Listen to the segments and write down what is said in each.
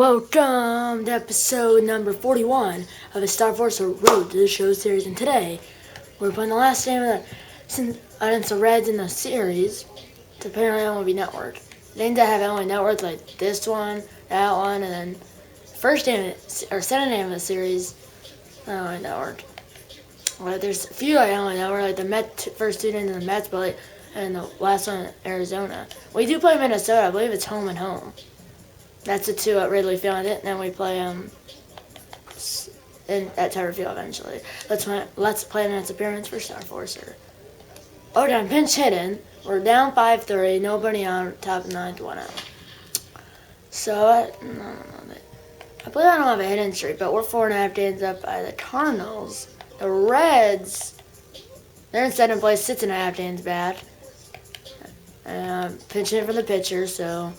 Welcome to episode number 41 of the Star Force Road to the Show series, and today we're playing the last game against the Reds in the series to apparently MLB Network. Games that have MLB Network, like this one, that one, and then first game or second game of the series, MLB Network. Well, there's a few like MLB Network, like the Mets first two games in the Mets, but and the last one in Arizona. We do play Minnesota. I believe it's home and home. That's the two at Wrigley Field, and then we play at Tiger Field eventually. Let's play the next appearance for Star Forcer. Oh, down pinch hitting. We're down 5-3. Nobody on top of 9th, 1 out. So I believe I don't have a hitting streak, but we're 4.5 games up by the Cardinals. The Reds, they're in 7th place, 6.5 games back. Pinch hit for the pitcher, so.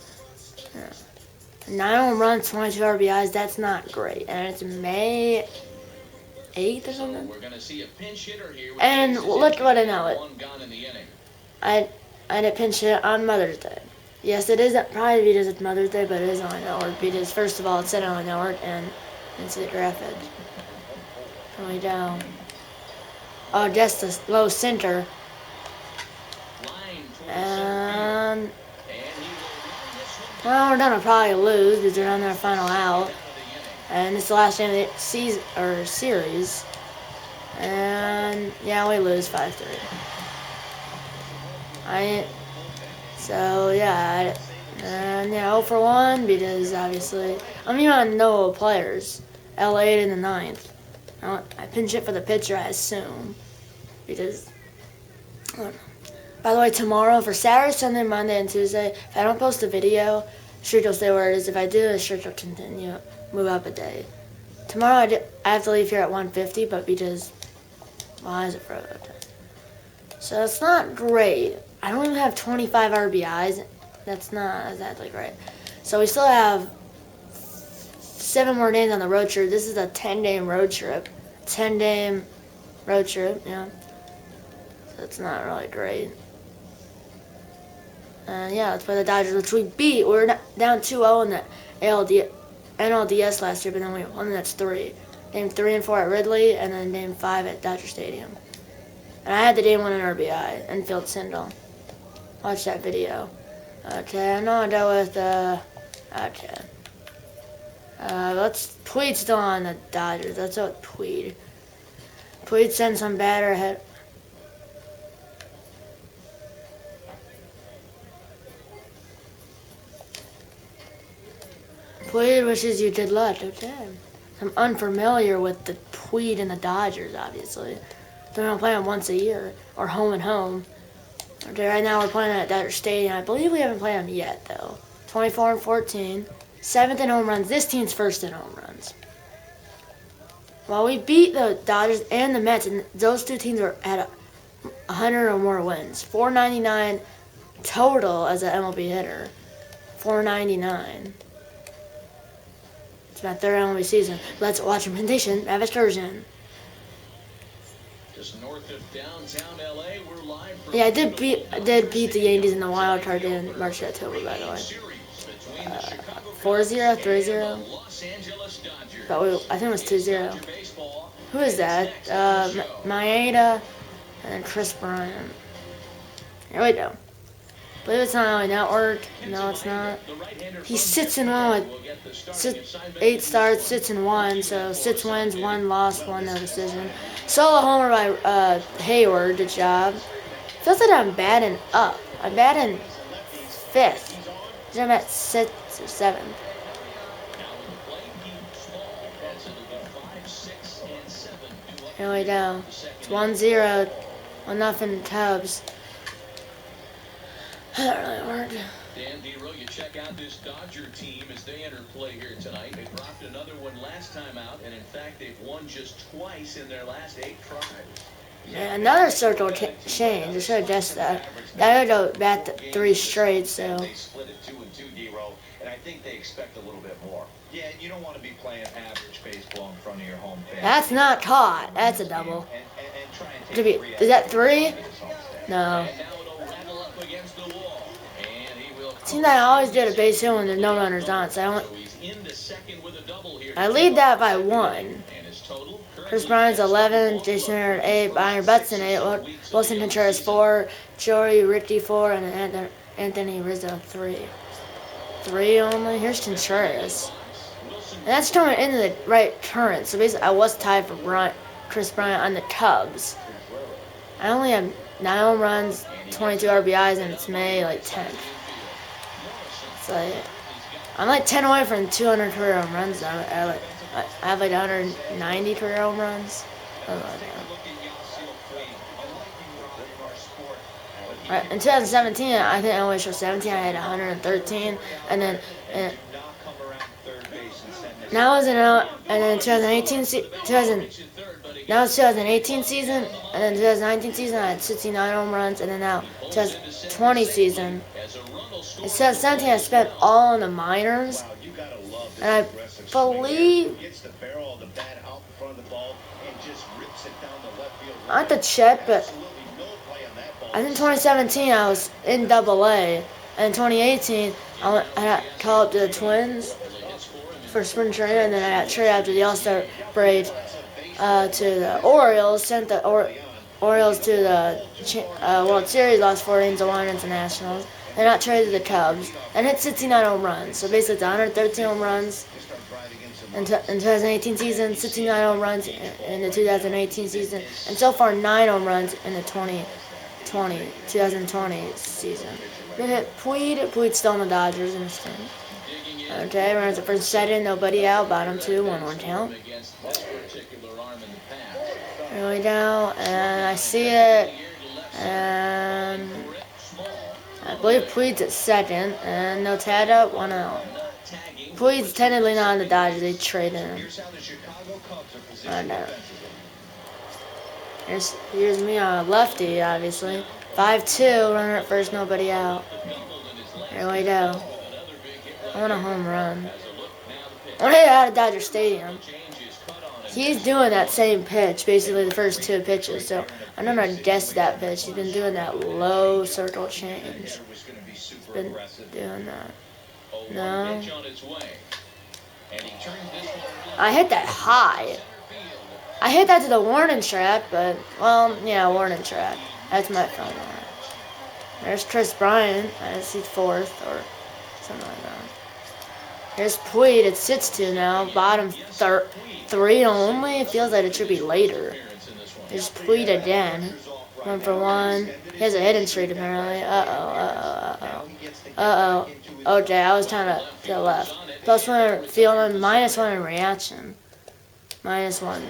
9 home runs, 22 RBIs, that's not great. And it's May 8th or something. And look what I know it. I had a pinch hit on Mother's Day. Yes, it is probably because it's Mother's Day, but it is on network because first of all it's set on network and it's at graphic. Coming down. Oh, just a low center. And well, we're gonna probably lose because they're on their final out, and it's the last game of the season or series. And yeah, we lose 5-3. And 0 for 1 because obviously I'm even on no players. L8 in the 9th. I pinch it for the pitcher, I assume, because. By the way, tomorrow for Saturday, Sunday, Monday, and Tuesday, if I don't post a video, streak will stay where it is. If I do, the streak will continue, move up a day. Tomorrow, I have to leave here at 1:50, but because, why is it for overtime? So it's not great. I don't even have 25 RBIs. That's not exactly great. So we still have 7 more days on the road trip. This is a 10-game road trip. 10-game road trip, yeah. So it's not really great. Let's play the Dodgers, which we beat. We were down 2-0 in the NLDS last year, but then we won the next 3. Game 3 and 4 at Wrigley, and then game 5 at Dodger Stadium. And I had the game 1 in RBI, infield single. Watch that video. Okay, I'm gonna go with, okay. Tweed's still on the Dodgers. Let's go with Tweed. Tweed sends some batter ahead. Tweed wishes you good luck. Okay. I'm unfamiliar with the Tweed and the Dodgers, obviously. They're going to play them once a year, or home and home. Okay, right now we're playing at Dodger Stadium. I believe we haven't played them yet, though. 24 and 14. 7th in home runs. This team's first in home runs. Well, we beat the Dodgers and the Mets, and those two teams are at 100 or more wins. 499 total as an MLB hitter. 499. My 3rd MLB season. Let's watch implementation of excursion. Just north of downtown LA, we're live. Yeah, I did beat the Yankees in the wild card in March or October, by the way. 4-0, 3-0. But I think it was 2-0. Who is that? Maeda and Chris Bryant. Here we go. I believe it's not on network. No, it's not. He sits in 1 with 8 starts, sits in 1. So 6 wins, 1 loss, 1 no decision. Solo homer by Hayward. Good job. Feels like I'm batting up. I'm batting 5th. I'm at 6th or 7th. Here we go. It's 1-0. 1-0 Cubs. That really worked. Dan Dero, you check out this Dodger team as they enter play here tonight. They dropped another one last time out, and in fact, they've won just twice in their last 8 tries. Yeah, another circle change. I should have guessed that. That would go back to 3 straight, so. They split it 2-2, Dero, and I think they expect a little bit more. Yeah, you don't want to be playing average baseball in front of your home fans. That's not caught. That's a double. Is that 3? No. Seems like I always get a base hit when there's no runners on, so into second with a double here. I lead that by 1. And his total Chris Bryant's 11, Jason Hurd 8, Byron Buxton 8, Wilson Contreras 4, Joey Ritchie 4, and Anthony Rizzo 3. 3 only. Here's Contreras. And that's turning into the right turn. So basically, I was tied for Chris Bryant on the Cubs. I only have 9 home runs, 22 RBIs, and it's May 10th. So I'm 10 away from 200 career home runs. I have 190 career home runs. Right, in 2017, I think I only showed 17. I had 113, and then now is and then 2018 now it's 2018 season, and then 2019 season I had 69 home runs, and then now 2020 season. In 2017 I spent all in the minors, and I believe I have to check, but I think 2017 I was in AA, and in 2018 I got called up to the Twins for spring training, and then I got traded after the All-Star break to the Orioles. Sent the Orioles to the World Series, lost 4 games to Washington Internationals. Then I got traded to the Cubs and hit 69 home runs. So basically, it's 113 home runs in 2018 season, 69 home runs in the 2018 season, and so far 9 home runs in the 2020 season. Then hit Puig's still on the Dodgers, interesting. Okay, runs the first setting, nobody out, bottom 2, 1-1 count. Here we go, and I see it, and I believe Puig's at second, and no tag up, 1 out. Puig's technically not on the Dodgers, they traded him. Here's me on a lefty, obviously. 5-2, runner at first, nobody out. Here we go. I want a home run. I want to hit out of Dodger Stadium. He's doing that same pitch, basically the first 2 pitches. So I don't know how to guess that pitch. He's been doing that low circle change. He's been doing that. No. I hit that high. I hit that to the warning track, but, well, yeah, warning track. That's my phone. There's Chris Bryant. I see 4th or something like that. Here's Puig at 6-2 now. Bottom 3 only. It feels like it should be later. There's Puig again. 1 for 1. He has a hitting streak apparently. Uh-oh. Okay, I was trying to the left. +1 fielding, -1 in reaction. -1.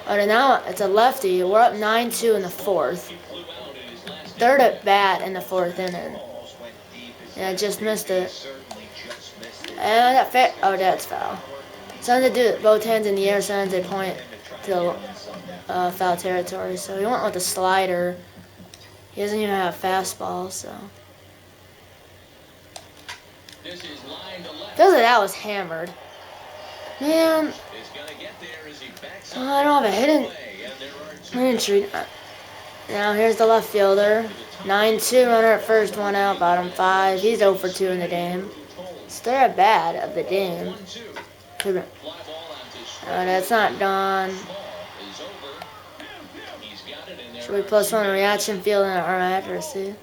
Okay, now it's a lefty. We're up 9-2 in the 4th. 3rd at bat in the 4th inning. Yeah, I just missed it. And that's foul. Sometimes they do both hands in the air, sometimes they point to foul territory. So he went with the slider. He doesn't even have a fastball, so. Feels like that was hammered. Man. I don't have a hitting streak. Now here's the left fielder. 9-2, runner at first, 1 out, bottom 5. He's 0 for 2 in the game. Still at bat of the game. That's not done. Should we +1 reaction, fielding, and arm accuracy?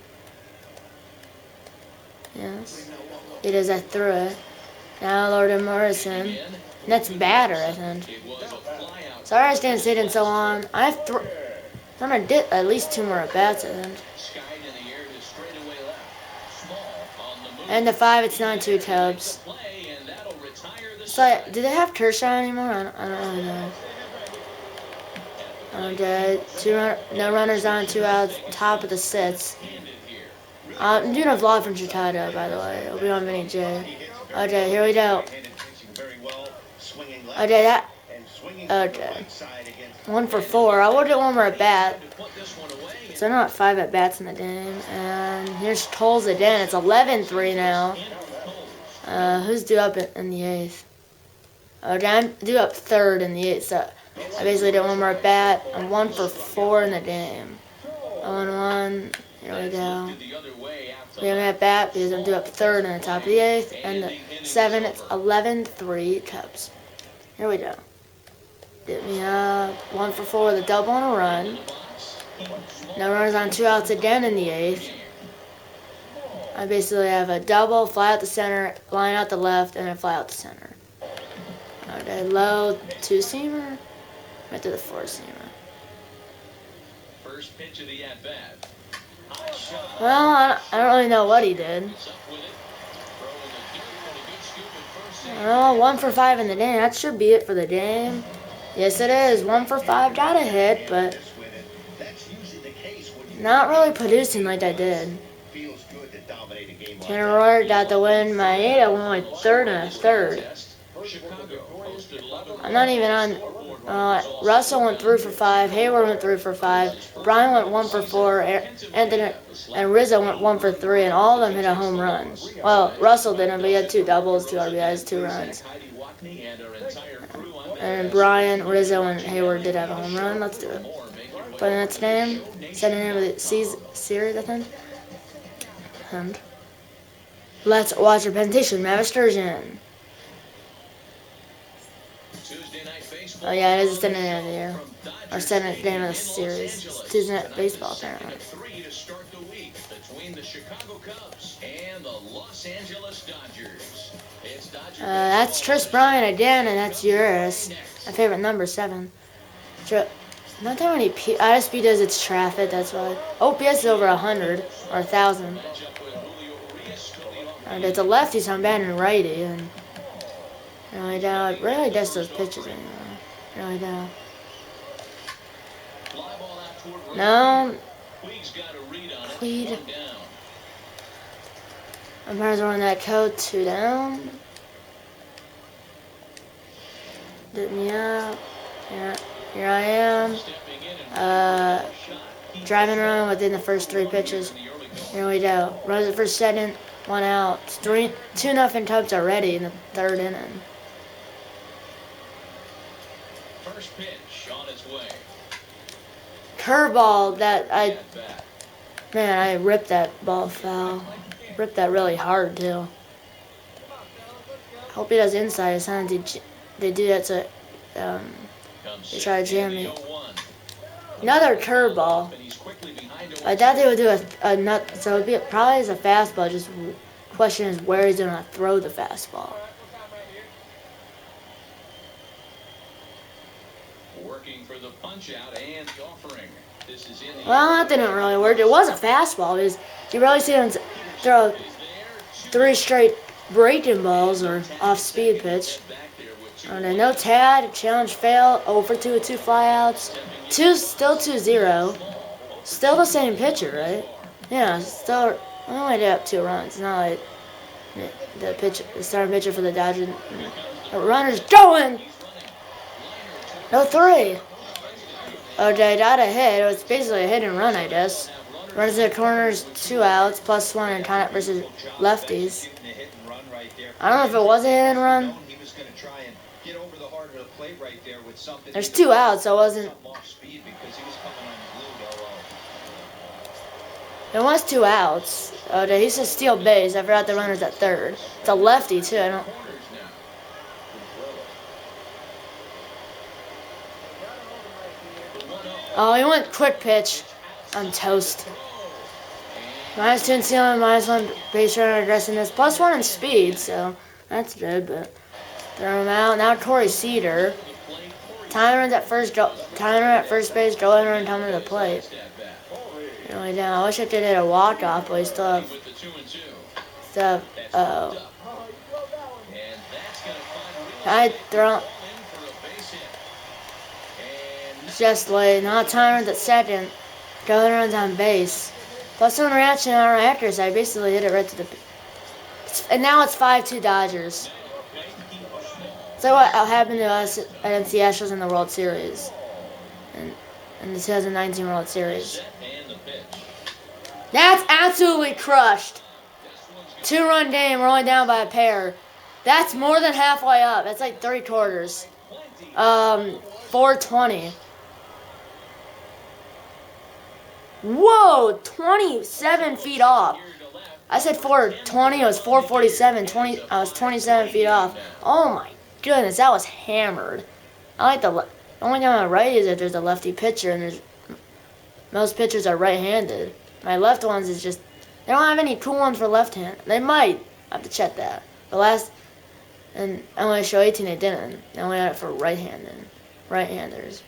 Yes. It is. I threw it. Now Lord Morrison. That's batter, I think. Sorry I didn't sit in so long. I have I'm gonna get at least 2 more at bats, I think. And the 5, it's 9-2 Cubs. So, do they have Kershaw anymore? I don't really know. Okay, no runners on, 2 outs, top of the 6th. I'm doing a vlog from Chicago, by the way. It'll be on Vinny J. Okay, here we go. Okay, okay. 1 for 4. I will get 1 more at bat. So I'm not 5 at bats in the game. And here's Tolles again. It's 11-3 now. Who's due up in the 8th? Okay, I'm due up 3rd in the 8th. So I basically did 1 more at bat. I'm 1 for 4 in the game. 0-1. Here we go. The other way out to We have at bat because I'm due up third in the top of the eighth, and the 7th, it's 11-3 Cubs. Here we go. Get me up 1 for 4 with a double and a run. No runners on 2 outs again in the eighth. I basically have a double, fly out the center, line out the left, and a fly out the center. Okay, low 2-seamer, right to the 4-seamer. first pitch of the at-bat. Well, I don't really know what he did. Oh, 1 for 5 in the game. That should be it for the game. Yes, it is. 1 for 5. Got a hit, but not really producing like I did. Tanner Royer got the win. My 8, I went with third and a third. I'm not even on. Russell went 3 for 5. Hayward went 3 for 5. Brian went 1 for 4. Anthony and Rizzo went 1 for 3, and all of them hit a home run. Well, Russell didn't, but he had 2 doubles, 2 RBIs, 2 runs. And Brian, Rizzo, and Hayward did have a home run. Let's do it. Put in its name. Set the name of the series, I think. And let's watch a presentation. Mavis Sturgeon. Oh yeah, it is the name of the year. Or second name of the series. It's Tuesday Night Baseball, apparently. That's Tris Bryant again, and that's yours. My favorite number, 7. Not that many ISP does its traffic, that's why. OPS is over 100 or 1,000. And it's a lefty, so I'm batting righty, and really don't really does those pitches anymore. Really don't. No. Plead. Umpires are on that code. 2 down. Dip me up. Here I am. Driving around within the first 3 pitches. Here we go. Runs it for 2nd. 1 out. It's 2-0 Cubs already in the 3rd inning. First pitch on its way. Curveball that I ripped that ball foul. Ripped that really hard too. Hope he does inside. Sometimes they do that to they try to jam me. Another curveball. I thought they would do a nut, so it would be probably as a fastball. Just question is where he's gonna throw the fastball. Working for the punch out and the offering. This is in the Well, that didn't really work. It was a fastball. Because you really see him throw 3 straight breaking balls or off-speed pitch. And then no tag, challenge fail, 0 for 2 with 2 flyouts. Still 2-0. Still the same pitcher, right? Yeah, still only did up 2 runs. It's not like the starting pitcher for the Dodgers. The runner's going. No 3. Oh, they got a hit. It was basically a hit and run, I guess. Runs to the corners, 2 outs, +1 in contact versus lefties. I don't know if it was a hit and run. There's 2 outs, so it wasn't. It was 2 outs. Oh, he said steal base. I forgot the runner's at 3rd. It's a lefty too. I don't. Oh, he went quick pitch. I'm toast. -2 in ceiling, -1 base runner aggressiveness, +1 in speed, so that's good, but throw him out. Now Corey Cedar. Tyler runs at first base, Joe Henry coming to the plate. Really down. I wish I could hit a walk-off, but we still have I throw just late. Now Tyler runs at 2nd. Joe runs on base. +1 reaction on our accuracy. I basically hit it right to the. And now it's 5-2 Dodgers. So what happened to us against the Astros in the World Series, in the 2019 World Series? That's absolutely crushed. 2-run game. We're only down by a pair. That's more than halfway up. That's like 3/4. 420. Whoa, 27 feet off. I said 420, it was 447, I was 27 feet off. Oh my goodness, that was hammered. I like the only thing on the right is if there's a lefty pitcher, and most pitchers are right-handed. My left ones is just, they don't have any cool ones for left-hand. They might, I have to check that. And I want to show 18 they didn't. They only had it for right-handers.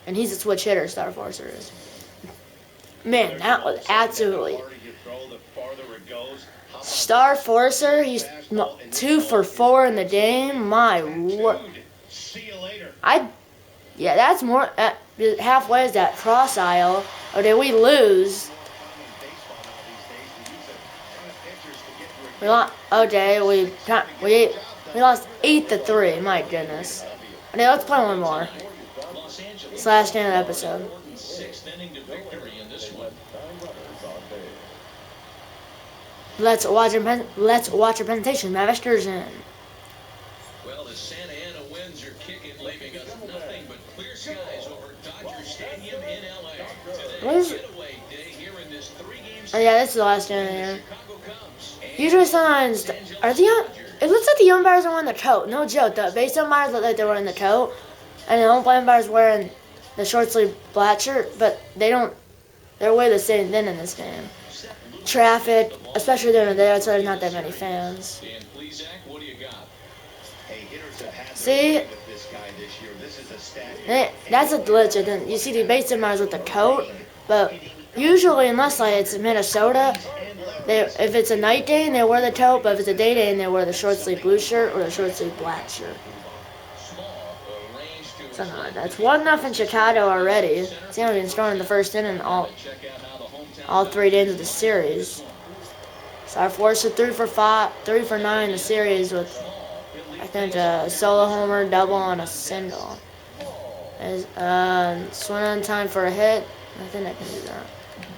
And he's a switch hitter, Star Forcer is. Man, that was absolutely... Star Forcer, he's 2 for 4 in the game. My lord. Yeah, that's more... halfway is that cross aisle. Or did we lose? We lost... Okay, we lost 8-3. My goodness. Okay, let's play one more. It's the last game of the episode. Let's watch a presentation. Masters in. Well, the Santa Ana winds are kicking, leaving us nothing but clear skies over Dodger Stadium in LA. Today's getaway day here in this 3-game series. Oh yeah, this is the last game of the year. Usually sometimes it looks like the umpires are wearing the coat. No joke. The base umpires look like they're wearing the coat, and the home plate umpires wearing the short sleeve black shirt, but they don't. They're way the same thing in this game. Traffic, especially during the day, so there's not that many fans. See? That's a glitch. You see the base umpires with the coat, but usually, unless like it's Minnesota, if it's a night game, they wear the coat, but if it's a day game, they wear the short sleeve blue shirt or the short sleeve black shirt. Something like that. It's 1-0 Chicago already. It's only been scoring in the first inning all 3 games of the series. Star Forcer 3 for 9 in the series with, I think, a solo homer, double, and a single. Swing on time for a hit. I think I can do that.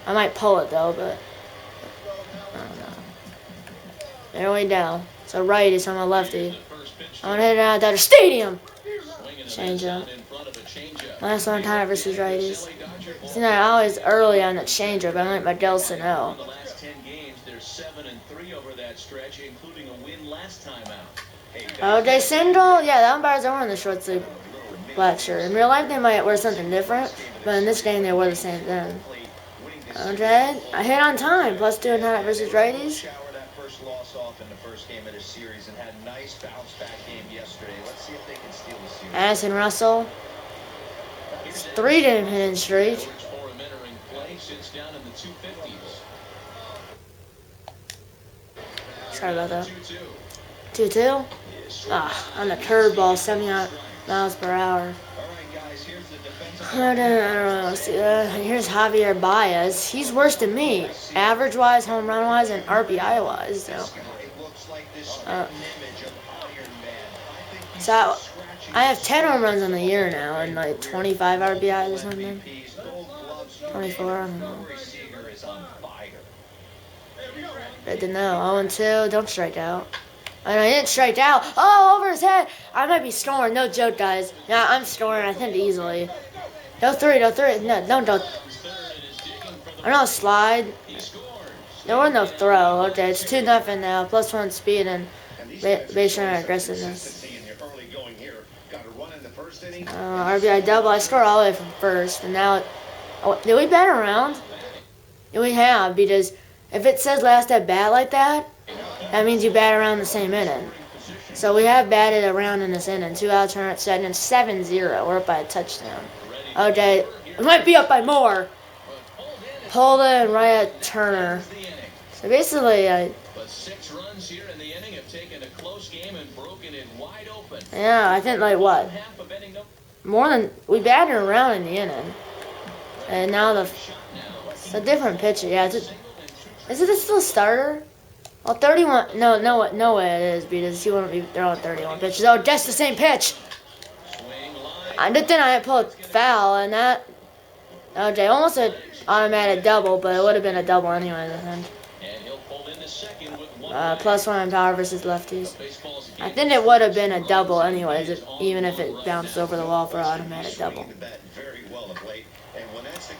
I might pull it though, but I don't know. There we go. So righty, so I'm a lefty. I'm gonna hit it out of Dodger Stadium. Change up. Last one time versus righties. See, I'm always early on the change up. I'm like my Delson O. Okay, single. Yeah, the umpires are wearing the short sleeve black shirt. In real life, they might wear something different, but in this game, they wear the same thing. Okay, I hit on time. Plus 2 and 9 versus righties. Addison Russell. It's 3-game hitting streak. Sorry about that. 2-2. On the curveball, 70 miles per hour. I don't know. See, here's Javier Baez. He's worse than me, average-wise, home run-wise, and RBI-wise. So I have 10 home runs in the year now, and like 25 RBIs or something. 24. I don't know. Good to know. 0-2. Don't strike out. And I didn't strike out. Oh, over his head. I might be scoring. No joke, guys. Yeah, I'm scoring. I think easily. No 3. No, don't. I don't slide. There was no throw. Okay, it's 2-0 now. Plus 1 speed and base runner aggressiveness. RBI double. I scored all the way from first. And now, did we bat around? Yeah, we have, because if it says last at bat like that, that means you bat around the same inning. So we have batted around in this inning. 2 outs, run at second, and 7-0. We're up by a touchdown. Okay, we might be up by more. Pulled it and right at Turner. So basically, yeah, I think like what? More than we batted around in the inning, and now it's a different pitcher. Yeah, is it still a starter? Well, 31. No way it is, because he wouldn't be throwing 31 pitches. Oh, just the same pitch. I did think I had pulled foul, and that. Okay, almost an automatic double, but it would have been a double anyway, I think. Plus 1 on power versus lefties. I think it would have been a double anyways, even if it bounced over the wall for an automatic double.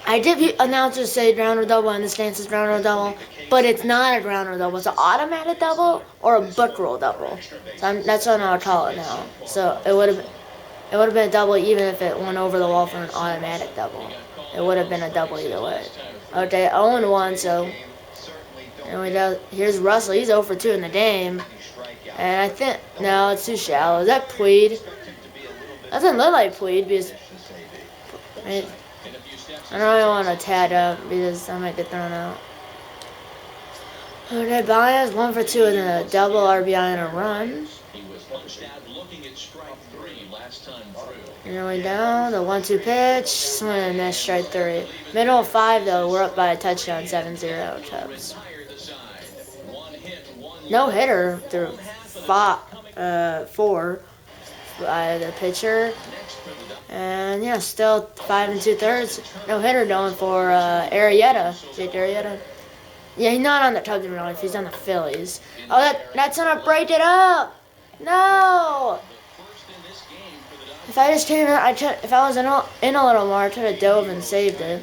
I did announcers say ground or double, and the stance is ground or double, but it's not a ground or double. It's an automatic double or a book roll double. So that's what I'll call it now. So it would have been a double even if it went over the wall for an automatic double. It would have been a double either way. Okay, 0-1. So here's Russell. He's 0 for 2 in the game, and I think no, it's too shallow. Is that Plead? That doesn't look like Plead because. I don't really want to tad up because I might get thrown out. Okay, Baez 1 for 2 and a double RBI and a run. He was punched out looking at strike 3 last time through. And way down, the 1-2 pitch, swing and miss, strike 3. Middle of 5 though, we're up by a touchdown, 7-0 Cubs. No hitter through 4 by the pitcher. And yeah, still 5 2/3. No hitter going for Arrieta. Jake Arrieta. Yeah, he's not on the Cubs in real life. He's on the Phillies. Oh, that's gonna break it up. No. If I just came out, if I was in a little more, I could have dove and saved it.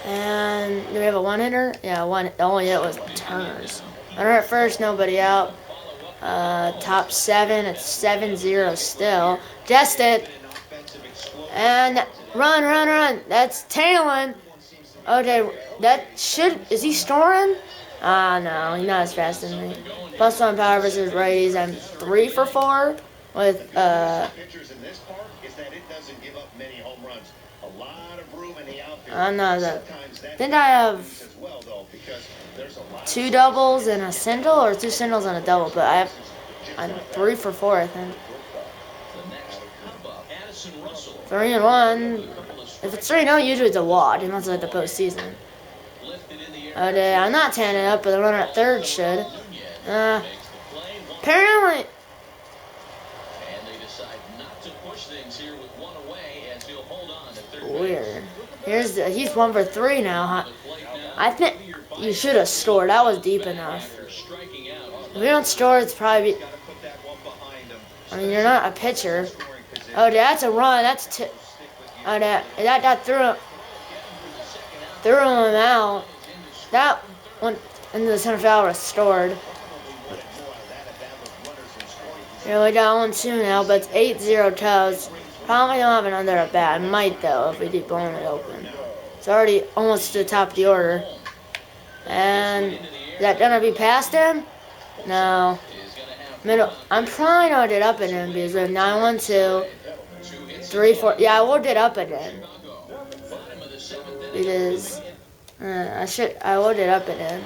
And do we have a one hitter? Yeah, one. The only hit was Turner's. Runner at first, nobody out. Top 7, it's 7-0 still. Just it. And run. That's tailing. Okay, is he storing? No, he's not as fast as me. +1 power versus righties. I'm 3 for 4 with, I'm not that. I think I have 2 doubles and a single, or 2 singles and a double, but I'm 3 for 4, I think. 3-1. If it's 3-0, usually it's a walk, unless it's like the postseason. Okay, I'm not tanning up, but the runner at third should. Apparently. Weird. He's 1 for 3 now. I think you should have scored. That was deep enough. If we don't score, it's probably. I mean, you're not a pitcher. Oh, that's a run. That's oh, that threw him out. That went into the center field, restored. Here we got 1-2 now, but it's 8-0 Cubs. Probably don't have another at bat. I might though if we keep blowing it open. It's already almost to the top of the order. And is that gonna be past him? No. Middle. I'm probably gonna get up at him because we have 9-1-2, 3-4. Yeah, I will get up at him because I will get up at him.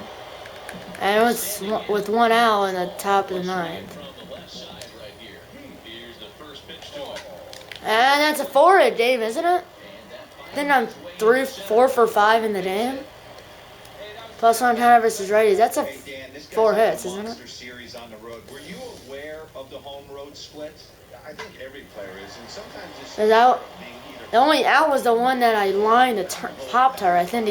And it was with 1 out in the top of the 9th. And that's a 4-hit game, isn't it? I think I'm 4 for 5 in the game. +1 counter versus righties. That's a 4 hits, isn't it? Were you aware of the home road splits? I think every player is, and sometimes it's the only out was the one that I lined the Pop-Tart. I think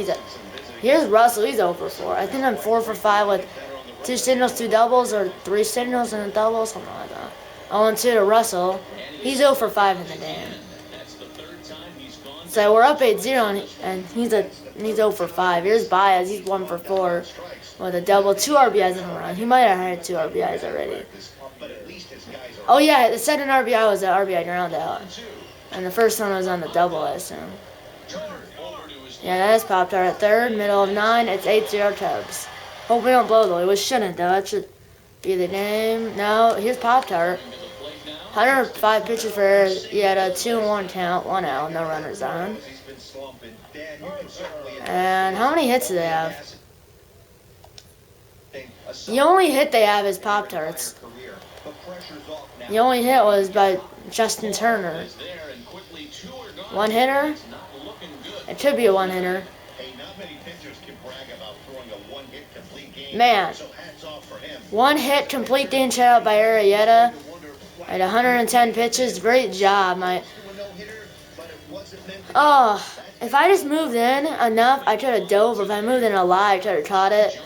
here's Russell. He's 0 for 4. I think I'm 4 for 5 with 2 singles, 2 doubles, or 3 singles and a double, something like that. 0-2 to Russell. He's 0 for 5 in the game. So we're up 8-0, and he's 0 for 5. Here's Baez. He's 1 for 4 with a double, 2 RBIs in a run. He might have had 2 RBIs already. Oh yeah, the second RBI was the RBI ground out, and the first one was on the double, I assume. Yeah, that is Pop-Tart at third, middle of 9. It's 8-0 Cubs. Hope we don't blow though. We shouldn't though. That should be the game. No, here's Pop-Tart. 105 pitches for Air. He had a 2-1 count, 1 out, no runners on. And how many hits do they have? The only hit they have is Pop-Tarts. The only hit was by Justin Turner. 1 hitter? It should be a 1 hitter. Man. 1 hit complete game shutout by Arrieta. At 110 pitches. Great job, mate. Oh, if I just moved in enough, I could have dove. Or if I moved in a lot, I could have caught it.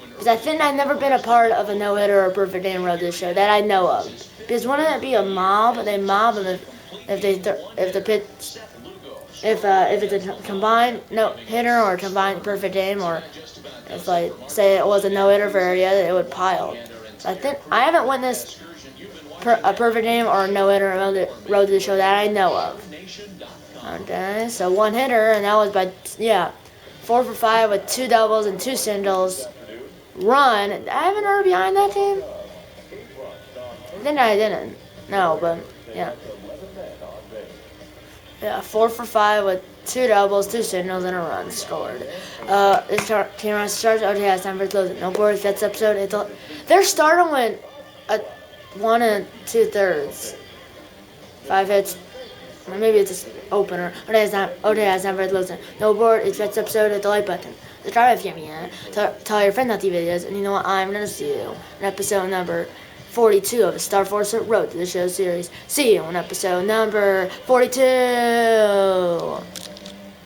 Because I think I've never been a part of a no-hitter or a perfect game road this show that I know of. Because wouldn't it be a mob? They mob them if the pitch. if it's a combined no hitter or a combined perfect game, or if like say it was a no hitter for area, it would pile. So I think I haven't witnessed a perfect game or a no hitter road to the show that I know of. Okay, so one hitter, and that was by 4 for 5 with 2 doubles and 2 singles. Run. I have an RBI in that game. I think I didn't. No, but yeah. Yeah, 4 for 5 with 2 doubles, 2 singles, and a run scored. This team run starts. OJ has time for closing. No boards. That's episode. They're starting with a 1 2/3. 5 hits. Or maybe it's an opener. OJ has time for closing. No board. It's that's episode. Hit the like button. Subscribe if you haven't yet. Tell your friends about these videos. And you know what? I'm gonna see you in episode number 42 of the Star Force Road to the Show series. See you on episode number 42.